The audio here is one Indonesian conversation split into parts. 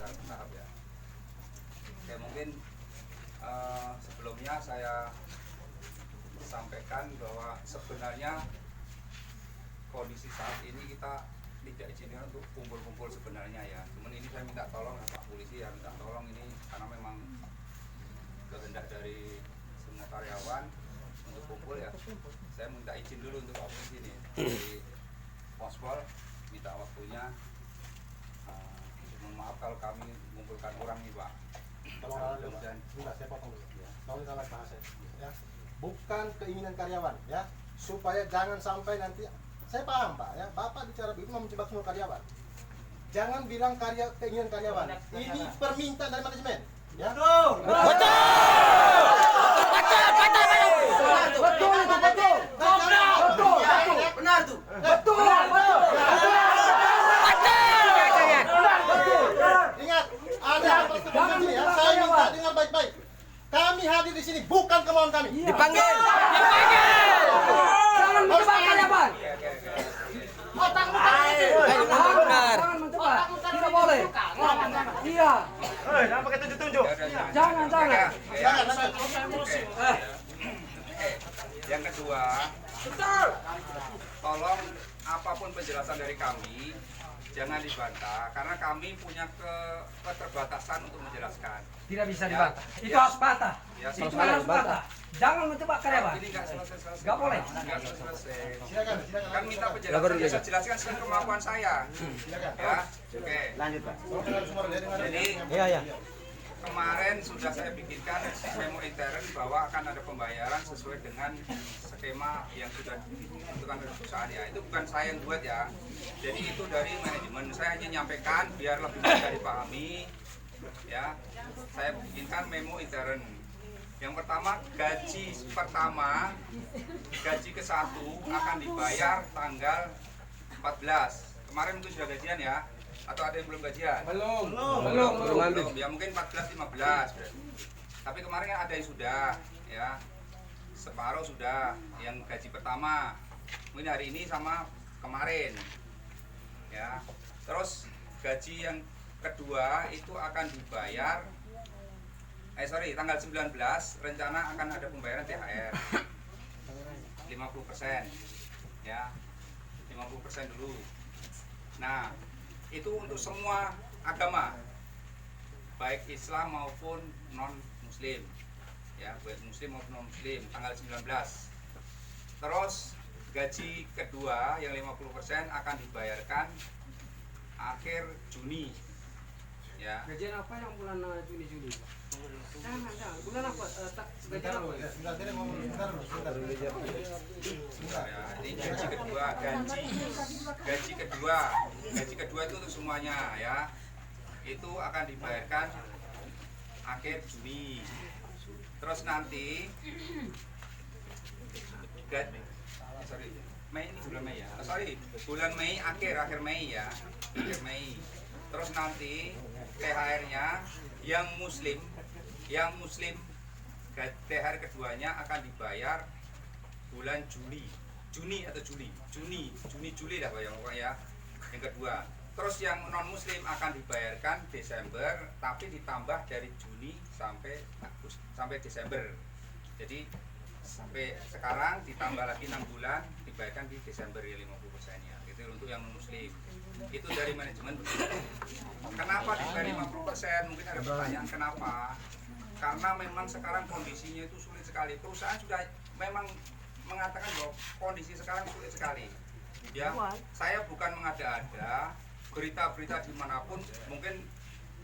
secara bertahap ya. Oke, mungkin sebelumnya saya sampaikan bahwa sebenarnya kondisi saat ini kita tidak izinkan untuk kumpul-kumpul sebenarnya ya. Cuman ini saya minta tolong Pak Polisi ya, minta tolong ini karena memang kehendak dari semua karyawan untuk kumpul ya. Saya minta izin dulu untuk Pak Polisi ini dari Pospol, minta waktunya. Mohon maaf kalau kami mengumpulkan orang nih Pak. Mudah-mudahan saya potong dulu. Tolong salah bahasa ya. Bukan keinginan karyawan ya, supaya jangan sampai nanti saya paham Pak ya, Bapak bicara begitu mau menjebak semua karyawan. Jangan bilang keinginan karyawan. Ini permintaan dari manajemen. Ya. Betul. Benar tuh. Ingat, ada persetujuan ya. Saya minta dengar baik-baik. Kami hadir di sini bukan kemauan kami. Dipanggil. Jangan mencoba karyawan. Benar. Jangan mencoba. Tidak boleh. Iya. Jangan pakai tunjuk-tunjuk. Jangan. Yang kedua, tolong apapun penjelasan dari kami jangan dibantah karena kami punya keterbatasan untuk menjelaskan. Tidak bisa dibantah. Itu harus bantah. Ya, Itu harus bantah. Jangan mencoba karyawan. Ini nggak selesai. Nggak boleh. Nggak selesai. Silakan. Kan minta penjelasan, saya jelaskan sesuai kemampuan saya. Ya, oke. Lanjut Pak. Jadi Iya. kemarin sudah saya bikinkan memo intern bahwa akan ada pembayaran sesuai dengan skema yang sudah ditentukan oleh perusahaan ya. Itu bukan saya yang buat ya. Jadi itu dari manajemen. Saya hanya nyampaikan biar lebih mudah dipahami. Ya, saya bikinkan memo intern. Yang pertama, gaji ke-1 akan dibayar tanggal 14. Kemarin mungkin sudah gajian ya? Atau ada yang belum gajian? Belum. Ya mungkin 14, 15. Tapi kemarin kan ada yang sudah ya. Separuh sudah yang gaji pertama. Mungkin hari ini sama kemarin. Ya. Terus gaji yang kedua itu akan dibayar tanggal 19 rencana akan ada pembayaran THR 50% ya, 50% dulu. Nah, itu untuk semua agama baik Islam maupun non muslim ya, baik muslim maupun non muslim tanggal 19. Terus gaji kedua yang 50% akan dibayarkan akhir Juni ya. Gajian apa yang bulan Juni? Jangan. Bulan apa? Gajian apa? Ya, ini gaji kedua itu untuk semuanya ya. Itu akan dibayarkan akhir Juni. Terus nanti Mei ini bulan Mei ya. Bulan Mei akhir Mei ya. Akhir Mei. Terus nanti THR-nya yang muslim THR keduanya akan dibayar bulan Juli dah Pak ya. Yang kedua. Terus yang non muslim akan dibayarkan Desember tapi ditambah dari Juni sampai Desember. Jadi sampai sekarang ditambah lagi 6 bulan dibayarkan di Desember ya 50%-nya. Itu untuk yang non muslim. Itu dari manajemen. Kenapa dibayar 50%? Mungkin ada pertanyaan kenapa? Karena memang sekarang kondisinya itu sulit sekali. Perusahaan sudah memang mengatakan bahwa kondisi sekarang sulit sekali. Ya, saya bukan mengada-ada berita-berita dimanapun. Mungkin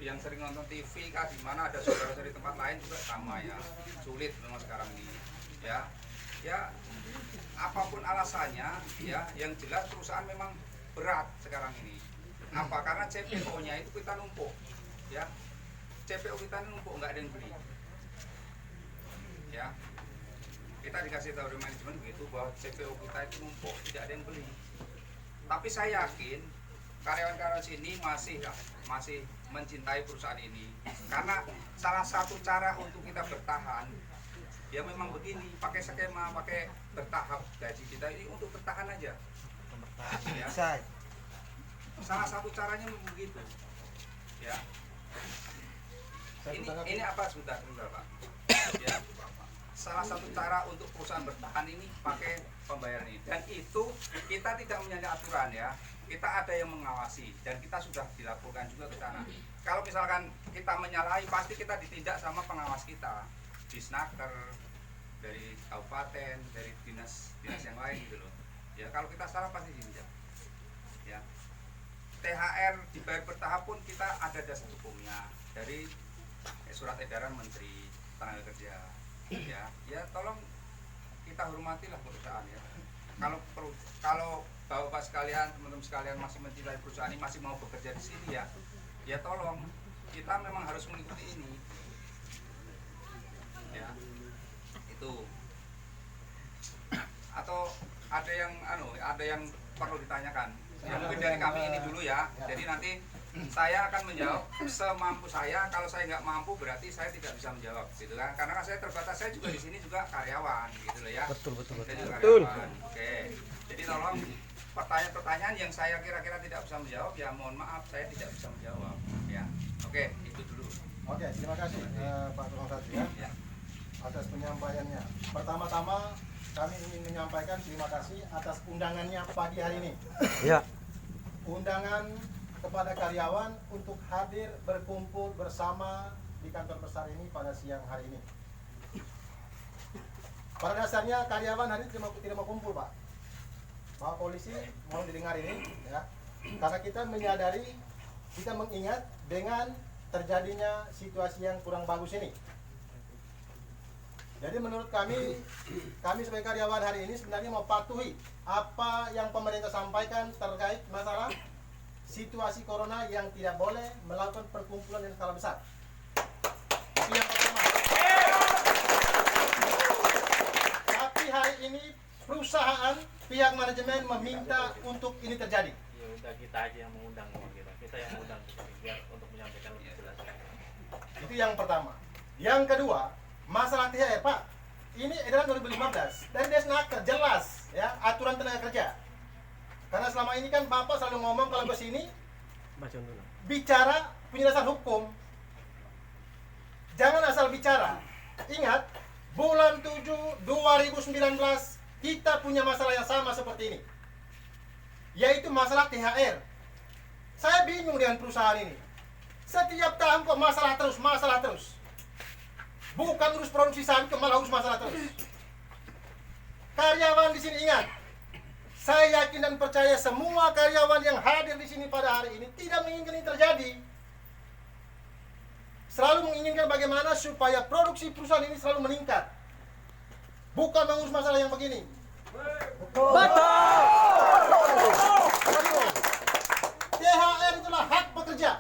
yang sering nonton TV kah di mana ada saudara dari tempat lain juga sama ya. Sulit memang sekarang ini. Ya, apapun alasannya, ya, yang jelas perusahaan memang berat sekarang ini. Apa? Karena CPO-nya itu kita numpuk, ya. CPO kita numpuk, nggak ada yang beli. Ya, kita dikasih tahu dari manajemen begitu bahwa CPO kita itu numpuk, tidak ada yang beli. Tapi saya yakin karyawan-karyawan sini masih mencintai perusahaan ini, karena salah satu cara untuk kita bertahan, ya memang begini, pakai skema, pakai bertahap gaji kita ini untuk bertahan aja. Ya. Salah satu caranya begitu, ya. ini apa sebentar Pak? Ya, salah satu cara untuk perusahaan bertahan ini pakai pembayaran ini, dan itu kita tidak menyalahi aturan ya. Kita ada yang mengawasi dan kita sudah dilaporkan juga ke sana. Kalau misalkan kita menyalahi, pasti kita ditindak sama pengawas kita, Disnaker, dari kabupaten, dari dinas yang lain gitu loh. Ya kalau kita salah pasti ditindak. Ya. THR dibayar bertahap pun kita ada dasar hukumnya dari surat edaran Menteri Tenaga Kerja. Ya tolong kita hormatilah perusahaan ya. Kalau Bapak sekalian, teman-teman sekalian masih mencintai perusahaan ini, masih mau bekerja di sini ya tolong, kita memang harus mengikuti ini. Ya, itu. Atau ada yang perlu ditanyakan. Ya mungkin dari kami ini dulu ya. Jadi nanti saya akan menjawab semampu saya. Kalau saya nggak mampu berarti saya tidak bisa menjawab, gitu kan? Karena saya terbatas. Saya juga di sini juga karyawan, gitu loh ya. Betul. Saya juga karyawan. Oke. Jadi tolong pertanyaan-pertanyaan yang saya kira-kira tidak bisa menjawab, ya mohon maaf saya tidak bisa menjawab. Ya. Oke, itu dulu. Oke, terima kasih Pak Tukang Satu ya atas penyampaiannya. Pertama-tama kami ingin menyampaikan terima kasih atas undangannya pagi hari ini. Ya. Undangan kepada karyawan untuk hadir berkumpul bersama di kantor besar ini pada siang hari ini. Pada dasarnya karyawan hari ini tidak mau kumpul, Pak. Pak Polisi mau didengar ini ya. Karena kita menyadari, kita mengingat dengan terjadinya situasi yang kurang bagus ini. Jadi menurut kami sebagai karyawan hari ini sebenarnya mau patuhi apa yang pemerintah sampaikan terkait masalah situasi corona yang tidak boleh melakukan perkumpulan yang skala besar. Itu yang pertama. Tapi hari ini perusahaan, pihak manajemen meminta untuk ini terjadi. Ya udah kita aja yang mengundang kita yang mengundang biar untuk menyampaikan lebih jelas. Itu yang pertama. Yang kedua, masalah THR, Pak. Ini edaran 2015 dari Disnaker jelas ya aturan tenaga kerja. Karena selama ini kan Bapak selalu ngomong kalau ke sini bicara penjelasan hukum. Jangan asal bicara. Ingat, bulan 7 2019 kita punya masalah yang sama seperti ini. Yaitu masalah THR. Saya bingung dengan perusahaan ini. Setiap tahun kok masalah terus. Bukan urus produksi sampai malah urus masalah terus. Karyawan di sini ingat, saya yakin dan percaya semua karyawan yang hadir di sini pada hari ini tidak menginginkan ini terjadi. Selalu menginginkan bagaimana supaya produksi perusahaan ini selalu meningkat. Bukan mengurus masalah yang begini. THR itulah hak pekerja.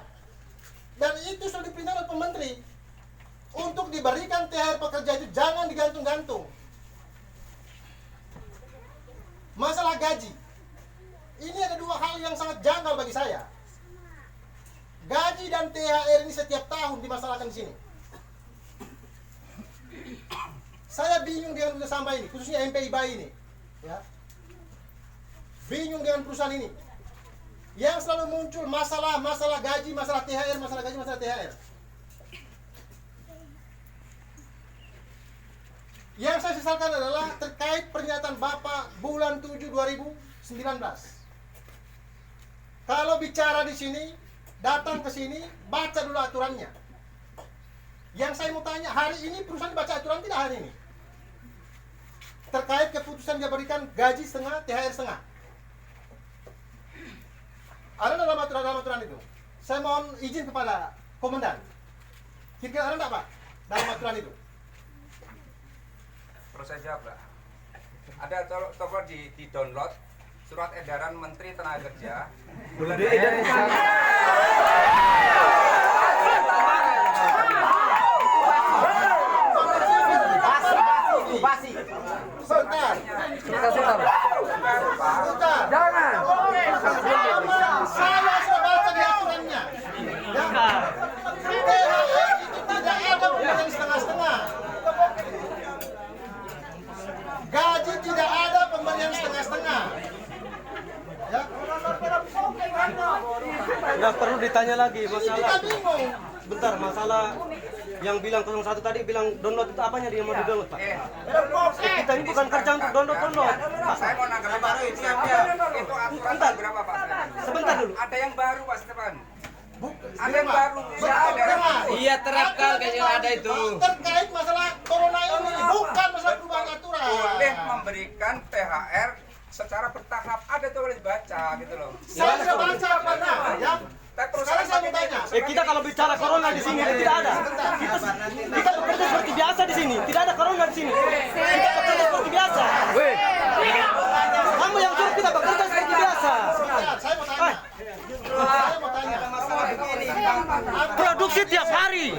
Dan itu sudah diperintahkan oleh Pak Menteri. Untuk diberikan THR pekerja itu jangan digantung-gantung. Masalah gaji. Ini ada dua hal yang sangat janggal bagi saya. Gaji dan THR ini setiap tahun dimasalahkan di sini. Saya bingung dengan usaha sampah ini, khususnya MPIBA ini. Ya. Bingung dengan perusahaan ini. Yang selalu muncul masalah gaji, masalah THR, masalah gaji, masalah THR. Yang saya sesalkan adalah terkait pernyataan Bapak bulan 7 2019. Kalau bicara di sini, datang ke sini, baca dulu aturannya. Yang saya mau tanya, hari ini perusahaan baca aturan tidak hari ini? Terkait keputusan dia berikan gaji setengah, THR setengah. Ada dalam aturan itu. Saya mohon izin kepada komandan. Kira-kira ada enggak, Pak, dalam aturan itu? Terus saya jawab lah. Ada coba di download surat edaran Menteri Tenaga Kerja bulan Basi. Sebentar. Jangan. Saya sudah baca di aturannya. Ya. THR itu tidak ada pemberian setengah-setengah. Gaji tidak ada pemberian setengah-setengah. Ya. Nggak perlu ditanya lagi Ini masalah. kita bingung. sebentar masalah yang bilang 01 tadi bilang download itu apanya dia mau di download Pak? Kita ini bukan kerja untuk download. Saya mau nanggapi baru itu aturan berapa Pak? Sebentar dulu. Ada yang baru Pak Stefan. Ada yang baru. Iya terapkan kayak yang ada itu. Terkait masalah corona ini, bukan masalah perubahan aturan. Boleh memberikan THR secara bertahap. Ada tuh boleh dibaca gitu loh. Saya sudah baca mana ya? Sekarang saya mau tanya. Kita kalau bicara corona di sini tidak ada. Kita bekerja seperti biasa di sini. Tidak ada corona di sini. Kita bekerja seperti biasa. Kamu yang suruh kita bekerja seperti biasa. Saya mau tanya. Saya mau tanya. Produksi tiap hari.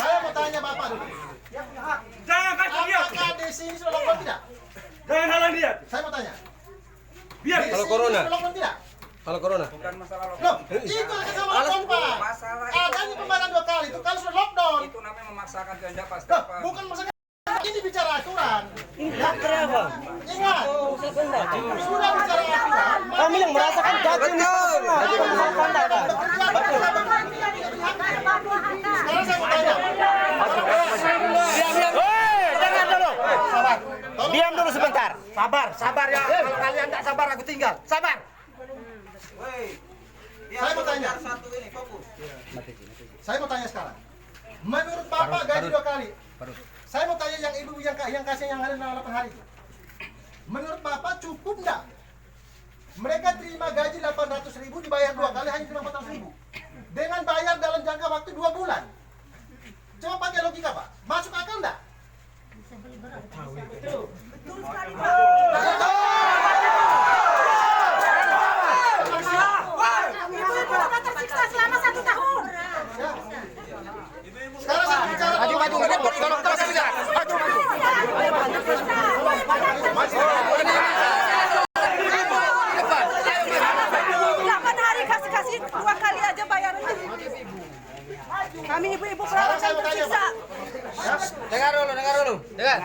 Saya mau tanya Bapak dulu. Jangan kasih dia. Apakah di sini sudah lockdown tidak? Jangan halang dia. Saya mau tanya. Biar. Di Kalau sini corona? sudah lockdown tidak? Kalau corona. Bukan masalah Loh, lockdown. itu sama lockdown Pak. Masalah Adanya pembayaran 2 kali itu kalau sudah lockdown. itu namanya memaksakan kehendak Pak Loh, Stefan. bukan masalah ini bicara aturan. Kenapa? Ingat. Sudah bicara aturan. Kami yang merasakan gaji ini. Sekarang saya mau tanya. Dengar dulu. Diam dulu sebentar. Sabar ya. Kalau kalian tak sabar aku tinggal. Sabar. Saya mau tanya. Saya mau tanya sekarang. Menurut Bapak gaji 2 kali. Saya mau tanya yang ibu yang kasih yang hari 8 hari itu. Menurut Bapak cukup enggak? Mereka terima gaji 800.000 dibayar 2 kali hanya cuma 400.000. Dengan bayar dalam jangka waktu 2 bulan. Coba pakai logika Pak. Masuk akal enggak? Tersiksa selama 1 tahun. Sekarang saya bicara Maju ke depan kalau terus bisa. Maju. 8 hari kasih 2 kali aja bayarannya. Kami ibu-ibu Sekarang perawat saya mau tanya tersiksa. Pak. Dengar dulu. Dengar.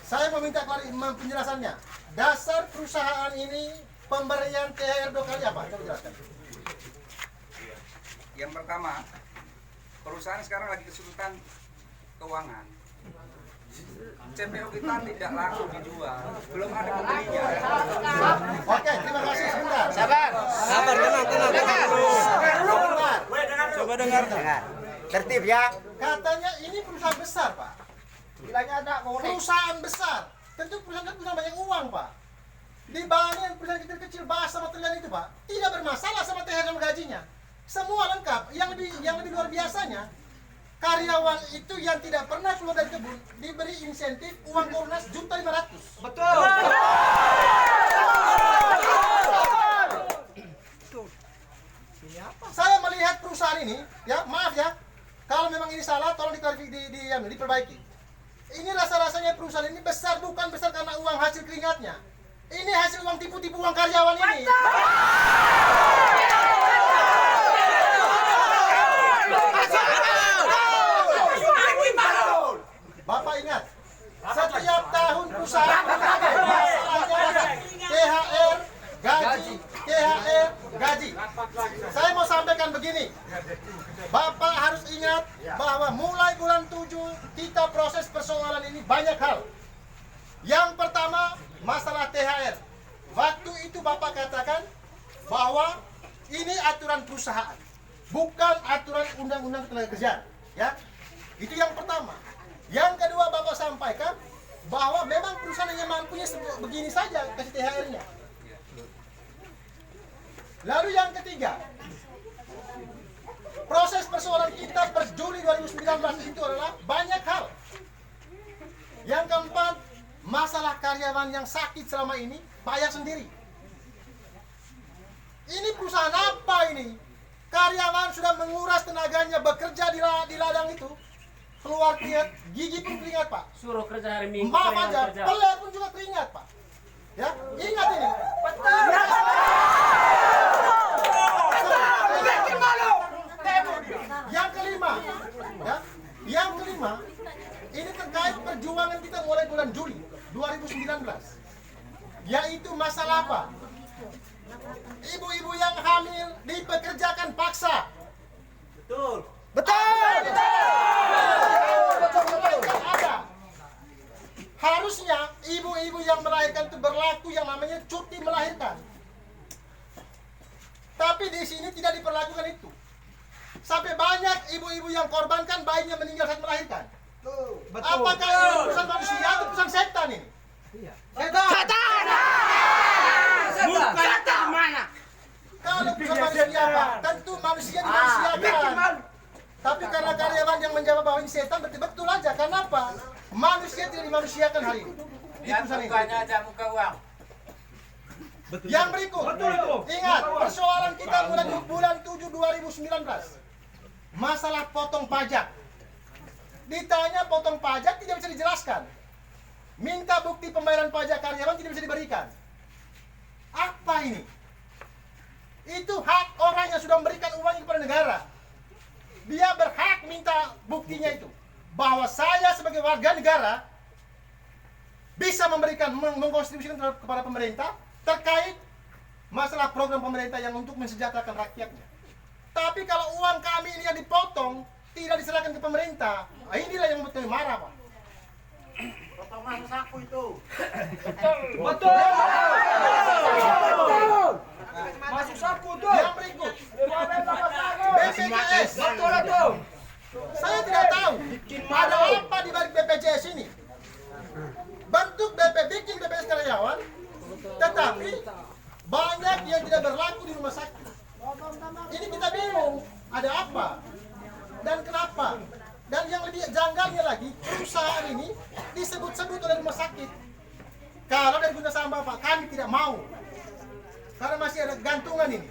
Saya meminta penjelasannya. Dasar perusahaan ini pemberian THR 2 kali apa? Coba jelaskan. Yang pertama, perusahaan sekarang lagi kesulitan keuangan. CPO kita tidak laku dijual, belum ada pembelinya. Oke, terima kasih sebentar. Sabar. Sebentar. Coba dengar. Tertib ya. Katanya ini perusahaan besar, Pak. Bilangnya ada Perusahaan besar. Tentu perusahaan banyak uang, Pak. Dibanding perusahaan kecil-kecil bahasa material itu, Pak, tidak bermasalah sama THR dan gajinya. Semua lengkap. Yang lebih luar biasanya, karyawan itu yang tidak pernah keluar dari kebun diberi insentif uang Kornas 1.500.000. Betul. Saya melihat perusahaan ini, ya maaf ya, kalau memang ini salah, tolong diperbaiki. Ini rasa-rasanya perusahaan ini besar bukan besar karena uang hasil keringatnya. Ini hasil uang tipu-tipu uang karyawan ini. Bapak ingat, setiap tahun perusahaan masalahnya THR, gaji. Saya mau sampaikan begini, Bapak harus ingat bahwa mulai bulan 7 kita proses persoalan ini banyak hal. Yang pertama, masalah THR. Waktu itu Bapak katakan bahwa ini aturan perusahaan, bukan aturan undang-undang ketenagakerjaan. Ya, itu yang pertama. Yang kedua Bapak sampaikan bahwa memang perusahaan yang mampunya begini saja kasih THR-nya. Lalu yang ketiga, proses persoalan kita per Juli 2019 itu adalah banyak hal. Yang keempat, masalah karyawan yang sakit selama ini bayar sendiri. Ini perusahaan apa ini? Karyawan sudah menguras tenaganya bekerja di ladang itu, keluar keringat, gigi pun keringat Pak. Suruh kerja hari Minggu. Maaf aja, peler pun juga keringat Pak. Ya, ingat ini. Yang kelima, kelima, ini terkait perjuangan kita mulai bulan Juli 2019. Yaitu masalah apa? Ibu-ibu yang hamil dipekerjakan paksa. Betul. Ada. Harusnya ibu-ibu yang melahirkan itu berlaku yang namanya cuti melahirkan. Tapi di sini tidak diperlakukan itu. Sampai banyak ibu-ibu yang korbankan bayinya meninggal saat melahirkan. Apakah ini urusan manusia atau urusan setan ini? Setan mana? Kalau urusan manusia apa? Tentu manusia dimanusiakan. Tapi karena karyawan yang menjawab bahwa ini setan, betul aja. Karena apa? Manusia tidak dimanusiakan hari ini. Di perusahaan ini. ada muka uang. Yang berikut, ingat persoalan kita mulai di bulan 7 2019. Masalah potong pajak. Ditanya potong pajak tidak bisa dijelaskan. Minta bukti pembayaran pajak karyawan tidak bisa diberikan. Apa ini? Itu hak orang yang sudah memberikan uang kepada negara. Dia berhak minta buktinya itu. Bahwa saya sebagai warga negara bisa memberikan, mengkontribusikan kepada pemerintah terkait masalah program pemerintah yang untuk mensejahterakan rakyatnya. Tapi kalau uang kami ini yang dipotong, tidak diserahkan ke pemerintah, inilah yang betul marah, Pak. Potongan saku itu. Betul. Masuk saku tuh. Yang berikut, BPJS. Betul tuh. Saya tidak tahu ada apa di balik BPJS ini. Bentuk bikin BPJS karyawan, tetapi banyak yang tidak berlaku di rumah sakit. Ini kita bingung, ada apa dan kenapa? Dan yang lebih janggalnya lagi, perusahaan ini disebut-sebut oleh rumah sakit. Kalau dari Gunta Samba, Pak, kami tidak mau. Karena masih ada gantungan ini.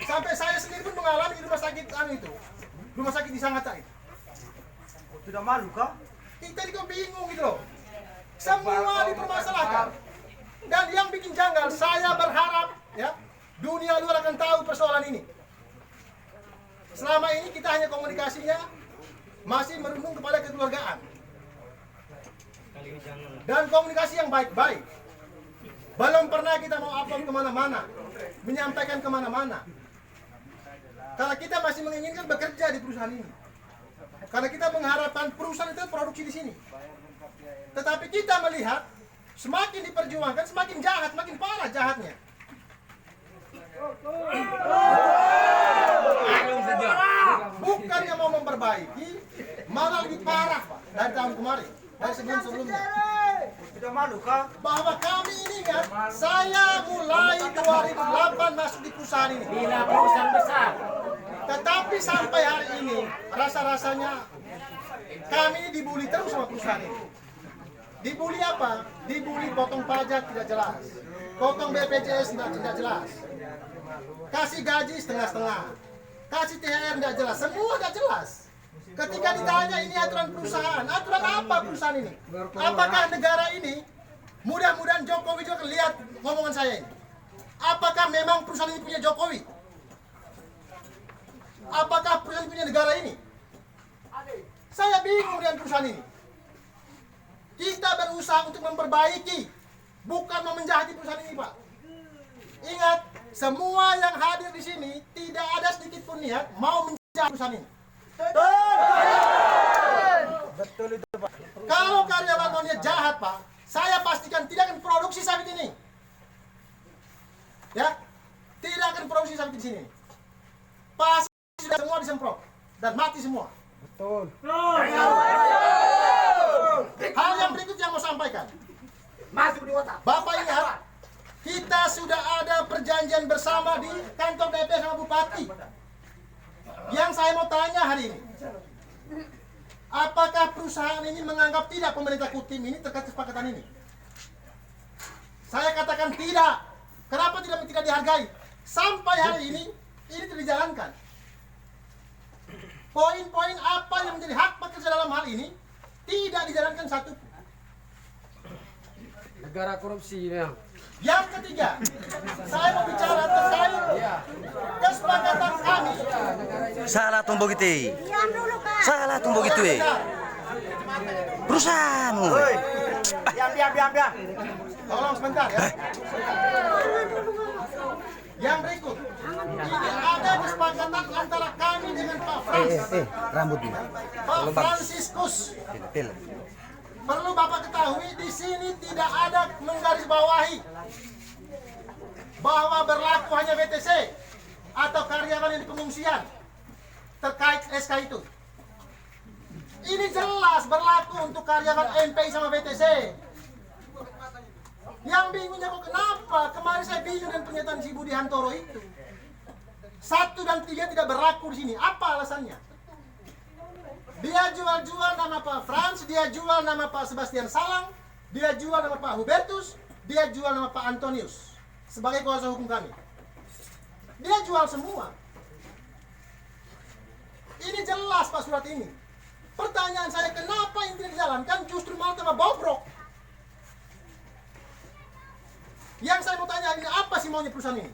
Sampai saya sendiri pun mengalami di rumah sakit itu. Rumah sakit di Sangatta itu. Tidak malu kah? Kita juga bingung gitu loh. Semua dipermasalahkan. Dan yang bikin janggal, saya berharap ya dunia luar akan tahu persoalan ini. Selama ini kita hanya komunikasinya masih merundung kepada kekeluargaan. Dan komunikasi yang baik-baik. Belum pernah kita mau upload kemana-mana, menyampaikan kemana-mana. Karena kita masih menginginkan bekerja di perusahaan ini. Karena kita mengharapkan perusahaan itu produksi di sini. Tetapi kita melihat semakin diperjuangkan, semakin jahat, makin parah jahatnya. Bukannya mau memperbaiki, malah lebih parah, Pak, dari tahun kemarin, dari sebelum-sebelumnya. Tidak malu kah? Bahwa kami ini kan, saya mulai 2008 masuk di perusahaan ini. Perusahaan besar. Tetapi sampai hari ini, rasa-rasanya kami dibully terus sama perusahaan ini. Dibully apa? Dibully potong pajak tidak jelas, potong BPJS tidak jelas, kasih gaji setengah-setengah, kasih THR tidak jelas, semua tidak jelas. Ketika ditanya ini aturan perusahaan, aturan apa perusahaan ini? Apakah negara ini, mudah-mudahan Jokowi juga lihat ngomongan saya ini. Apakah memang perusahaan ini punya Jokowi? Apakah perusahaan ini punya negara ini? Saya bingung dengan perusahaan ini. Kita berusaha untuk memperbaiki, bukan mau menjahati perusahaan ini, Pak. Ingat, semua yang hadir di sini tidak ada sedikit pun niat mau menjahati perusahaan ini. Betul itu, Pak. Kalau karyawan mau niat jahat, Pak, saya pastikan tidak akan produksi sawit ini. Ya, tidak akan produksi sawit di sini. Pasti sudah semua disemprot dan mati semua. Betul. Hal yang berikut yang mau sampaikan. Masuk di otak. Bapak ingat, kita sudah ada perjanjian bersama di kantor DP sama Bupati. Yang saya mau tanya hari ini, apakah perusahaan ini menganggap tidak pemerintah Kutim ini terkait kesepakatan ini? Saya katakan tidak. Kenapa tidak dihargai? Sampai hari ini tidak dijalankan. Poin-poin apa yang menjadi hak pekerja dalam hal ini tidak dijalankan satu. Negara korupsi ya. Yang ketiga, saya mau bicara terkait kesepakatan kami. Salah tuh begitu. Salah tuh begitu. Perusahaan. Diam. Tolong sebentar ya. Yang berikut, ini ada kesepakatan antara kami dengan Pak Frans. Rambutnya. Pak Fransiskus. Perlu Bapak ketahui di sini tidak ada menggarisbawahi bahwa berlaku hanya BTC atau karyawan yang di pengungsian terkait SK itu. Ini jelas berlaku untuk karyawan NPI sama BTC. Yang bingungnya kok kenapa? Kemarin saya bingung dengan pernyataan si Budi Hantoro itu. 1 dan 3 tidak berlaku di sini. Apa alasannya? Dia jual-jual nama Pak Frans, dia jual nama Pak Sebastian Salang, dia jual nama Pak Hubertus, dia jual nama Pak Antonius sebagai kuasa hukum kami. Dia jual semua. Ini jelas Pak surat ini. Pertanyaan saya, kenapa ini tidak dijalankan, justru malah tambah bobrok. Yang saya mau tanya ini, apa sih maunya perusahaan ini?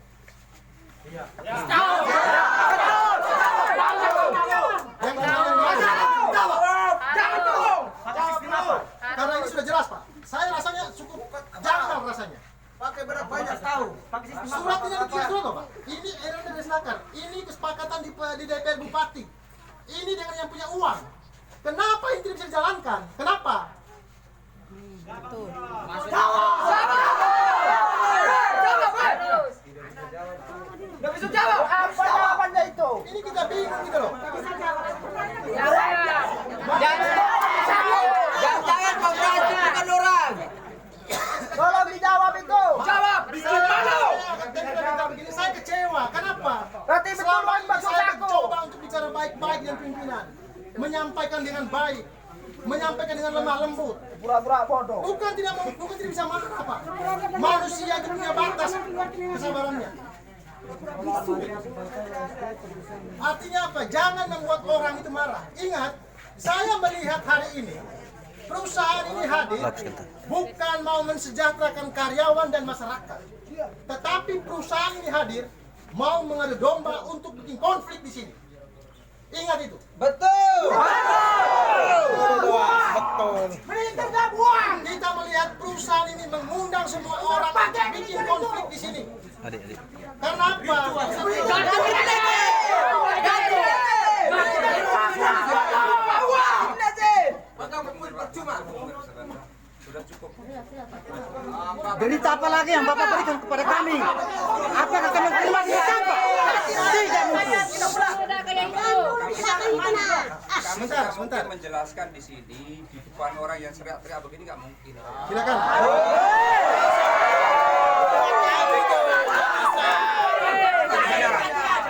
Karena ini sudah jelas Pak. Saya rasanya cukup janggal rasanya. Pakai berapa banyak tahu? Surat ini ditulis dulu Pak. Ini Eren dari Senakar. Ini kesepakatan di DPR Bupati. Ini dengan yang punya uang. Kenapa ini tidak bisa dijalankan? Kenapa? Nggak bisa jawab. Apa jawabannya itu? Ini kita bingung gitu loh. Jangan kau bukan orang. Tolong dijawab itu. Jawab. Bikin malu. Saya kecewa. Kenapa? Berarti betul Selama Bang, ini maksud saya aku. mencoba untuk bicara baik-baik dengan pimpinan, menyampaikan dengan baik, menyampaikan dengan lemah lembut. Pura-pura bodoh. Bukan tidak bisa marah Pak. Manusia itu punya batas kesabarannya. Artinya apa? Jangan membuat orang itu marah. Ingat, saya melihat hari ini perusahaan ini hadir bukan mau mensejahterakan karyawan dan masyarakat, tetapi perusahaan ini hadir mau mengadu domba untuk bikin konflik di sini. Ingat itu. Betul. Kita melihat perusahaan ini mengundang semua orang untuk bikin konflik di sini. Karena apa? Sudah cukup. Berita apa lagi yang Bapak berikan kepada kami? Apakah kami terima apa? Tidak mungkin. Kami tidak mungkin menjelaskan di sini di depan orang yang teriak-teriak begini, nggak mungkin. Silakan.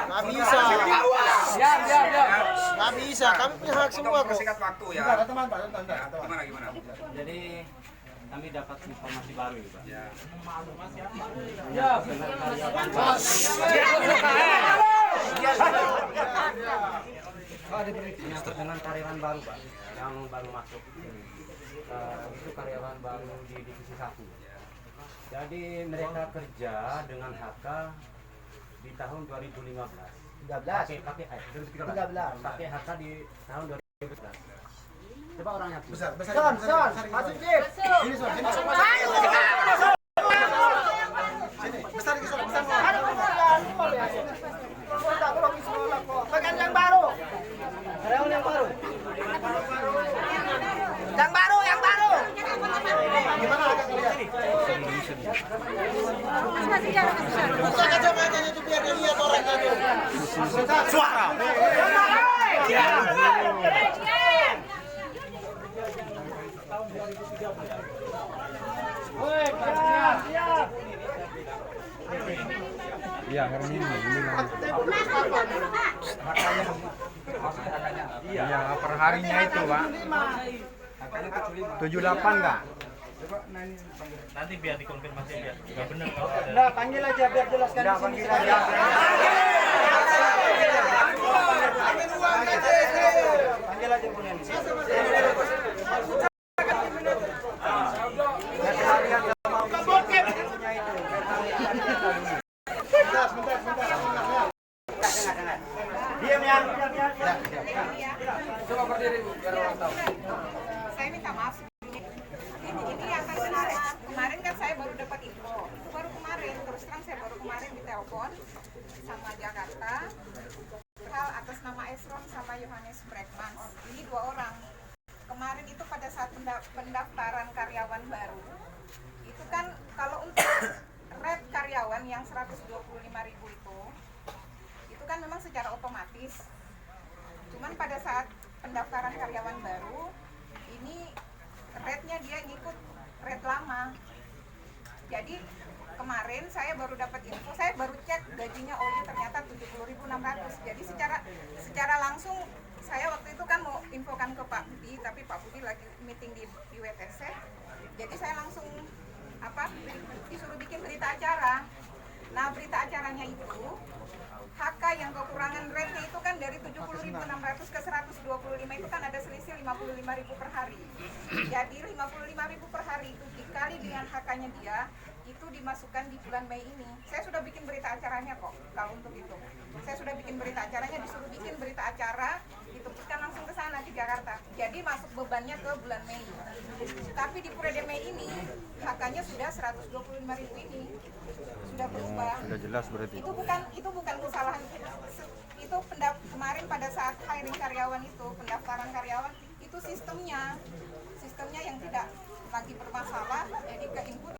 Nggak bisa. Nggak bisa. Kami punya hak semua kok. Persingkat waktu ya. Gimana? Jadi kami dapat informasi baru ya, Pak. Ya. Dengan karyawan baru, Pak, yang baru masuk. Itu karyawan baru di divisi 1. Jadi mereka kerja dengan HK di tahun 2015. 13. Pakai 2013. Pakai HK di tahun 2013. Coba orangnya. Besar. Masuk Cip. Ini Son. Besar. Bagian yang baru. Karyawan yang baru. Yang baru. Gimana agak lihat? Buka kacamata itu biar dia lihat orang itu. Suara. Iya, karena ini iya, per harinya itu, Pak. 78 enggak? Nanti biar dikonfirmasi biar nggak benar kalau ada. Nah, panggil aja biar jelaskan di sini. Panggil aja. Panggil aja Bu Neni. Saya minta maaf sebelumnya. Ini yang kan kemarin kan saya baru dapat info. Itu baru kemarin, terus terang saya baru kemarin ditelepon sama Jakarta. Hal atas nama Esron sama Yohanes Bregman. Ini 2 orang. Kemarin itu pada saat pendaftaran karyawan baru, itu kan kalau untuk rate karyawan yang 125.000 itu kan memang secara otomatis. Cuman pada saat pendaftaran karyawan baru, ini rate-nya dia ngikut rate lama. Jadi kemarin saya baru dapat info, saya baru cek gajinya Oli ternyata 70.600. Jadi secara langsung saya waktu itu kan mau infokan ke Pak Budi, tapi Pak Budi lagi meeting di WTC. Jadi saya langsung disuruh bikin berita acara. Nah, berita acaranya itu HK yang kekurangan rate-nya itu kan dari 70.600 ke 125 itu kan ada selisih 55.000 per hari. Jadi 55.000 per hari itu dikali dengan HK-nya dia, itu dimasukkan di bulan Mei ini. Saya sudah bikin berita acaranya kok, kalau untuk itu. Saya sudah bikin berita acaranya, disuruh bikin berita acara, ditempatkan langsung ke sana, ke Jakarta. Jadi masuk bebannya ke bulan Mei. Tapi di periode Mei ini, HK-nya sudah 125.000 ini. Sudah berubah. Sudah jelas berarti. Itu bukan kesalahan. Itu kemarin pada saat hiring karyawan itu, pendaftaran karyawan, itu sistemnya yang tidak lagi bermasalah, jadi ke input